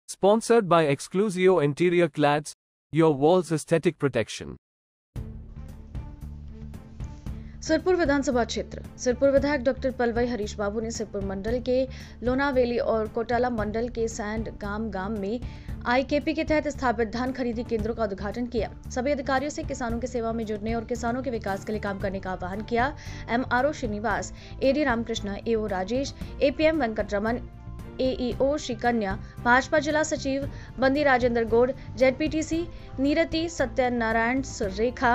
Sponsored by Exclusio Interior Clads, your wall's aesthetic protection. Sirpur विधानसभा क्षेत्र। सिरपुर विधायक doctor Palvai Harish बाबू ने सिरपुर मंडल के लोनावेली और कोटाला मंडल के सैंड गांव में आईकेपी के तहत स्थापित धान खरीदी केंद्रों का उद्घाटन किया। सभी अधिकारियों से किसानों की सेवा में जुड़ने और किसानों के विकास के लिए काम करने का आह्वान किया। एमआरओ श्रीनिवास, एडी रामकृष्ण, एओ राजेश, एपीएम वेंकटरमन, एईओ श्रीकन्या, भाजपा जिला सचिव बंदी राजेंद्र गौड़, जेडपीटीसी नीरति सत्यनारायण रेखा,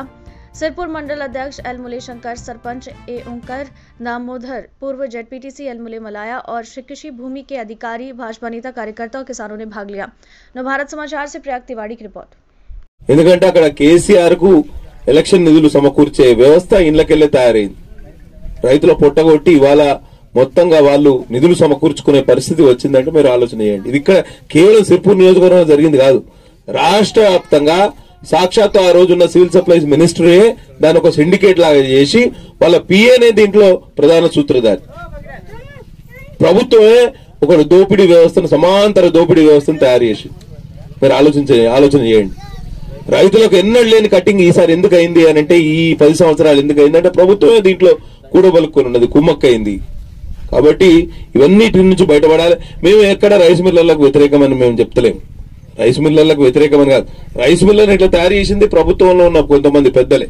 सिरपुर मंडल अध्यक्ष एलमुले शंकर, सरपंच एओंकर दामोदर, पूर्व जेडपीटीसी एलमुले मलाया और कृषि भूमि के अधिकारी, भाजपा नेता, कार्यकर्ता और किसानों ने भाग लिया। नवभारत समाचार से प्रयाग तिवाड़ी की रिपोर्ट। ఎందుకంటే అక్కడ కేసీఆర్ కు ఎలక్షన్ నిధులు సమకూర్చే వ్యవస్థ ఇళ్లకెళ్లే తయారైంది. రైతుల పొట్టగొట్టి ఇవాళ మొత్తంగా వాళ్ళు నిధులు సమకూర్చుకునే పరిస్థితి వచ్చిందంటే మీరు ఆలోచన చేయండి. ఇది ఇక్కడ కేవలం సిర్పూర్ నియోజకవర్గంలో జరిగింది కాదు, రాష్ట్ర వ్యాప్తంగా సాక్షాత్ ఆ రోజున్న సివిల్ సప్లైస్ మినిస్టరే దాని ఒక సిండికేట్ లాగా చేసి వాళ్ళ పిఏనే దీంట్లో ప్రధాన సూత్రధారి. ప్రభుత్వమే ఒక దోపిడీ వ్యవస్థను, సమాంతర దోపిడీ వ్యవస్థను తయారు చేసి మీరు ఆలోచన చేయండి. రైతులకు ఎన్నడూ లేని కటింగ్ ఈసారి ఎందుకు అయింది అని అంటే, ఈ 10 సంవత్సరాలు ఎందుకు అయిందంటే ప్రభుత్వమే దీంట్లో కూడబలుక్కుని ఉన్నది, కుమ్మక్కయింది. కాబట్టి ఇవన్నిటి నుంచి బయటపడాలి. మేము ఎక్కడ రైస్ మిల్లర్లకు వ్యతిరేకమని మేము చెప్తలేము, రైస్ మిల్లర్లకు వ్యతిరేకమని కాదు. రైస్ మిల్లర్ని ఇట్లా తయారు చేసింది ప్రభుత్వంలో ఉన్న కొంతమంది పెద్దలే.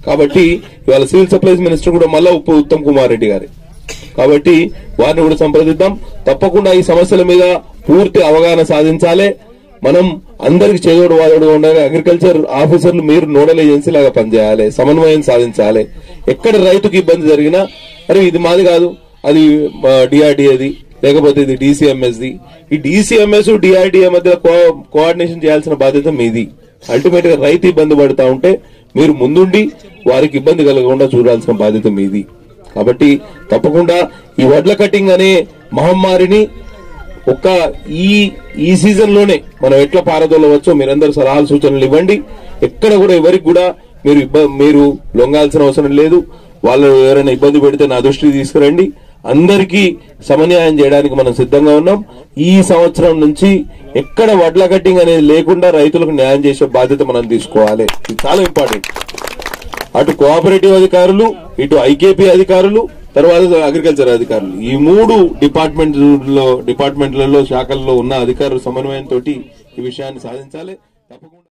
కాబట్టి ఇవాళ సివిల్ సప్లైస్ మినిస్టర్ కూడా మళ్ళా ఉత్తమ్ కుమార్ రెడ్డి గారి. కాబట్టి వారిని కూడా సంప్రదిద్దాం. తప్పకుండా ఈ సమస్యల మీద పూర్తి అవగాహన సాధించాలి. మనం అందరికి చేదోడు వాదోడు ఉండాలి. అగ్రికల్చర్ ఆఫీసర్లు మీరు నోడల్ ఏజెన్సీ లాగా పనిచేయాలి, సమన్వయం సాధించాలి. ఎక్కడ రైతుకు ఇబ్బంది జరిగినా అరే ఇది మాది కాదు, అది డిఆర్డీఏది, లేకపోతే ఇది డీసీఎంఎస్ది, ఈ డీసీఎంఎస్ డిఆర్డీఏ మధ్య కోఆర్డినేషన్ చేయాల్సిన బాధ్యత మీది. అల్టిమేట్ గా రైతు ఇబ్బంది పడతా ఉంటే మీరు ముందుండి వారికి ఇబ్బంది కలగకుండా చూడాల్సిన బాధ్యత మీది. కాబట్టి తప్పకుండా ఈ వడ్ల కటింగ్ అనే మహమ్మారిని ఒక్క ఈ సీజన్ లోనే మనం ఎట్లా పారదోలవచ్చో మీరందరూ సలహాలు సూచనలు ఇవ్వండి. ఎక్కడ కూడా ఎవరికి కూడా మీరు లొంగాల్సిన అవసరం లేదు. వాళ్ళు ఎవరైనా ఇబ్బంది పెడితే నా దృష్టికి తీసుకురండి. అందరికీ సమన్యాయం చేయడానికి మనం సిద్ధంగా ఉన్నాం. ఈ సంవత్సరం నుంచి ఎక్కడ వడ్ల కట్టింగ్ అనేది లేకుండా రైతులకు న్యాయం చేసే బాధ్యత మనం తీసుకోవాలి. ఇది చాలా ఇంపార్టెంట్. అటు కోఆపరేటివ్ అధికారులు, ఇటు ఐకేపీ అధికారులు, తర్వాత అగ్రికల్చర్ అధికారులు, ఈ 3 డిపార్ట్మెంట్లలో శాఖల్లో ఉన్న అధికారుల సమన్వయంతో ఈ విషయాన్ని సాధించాలి. తప్పకుండా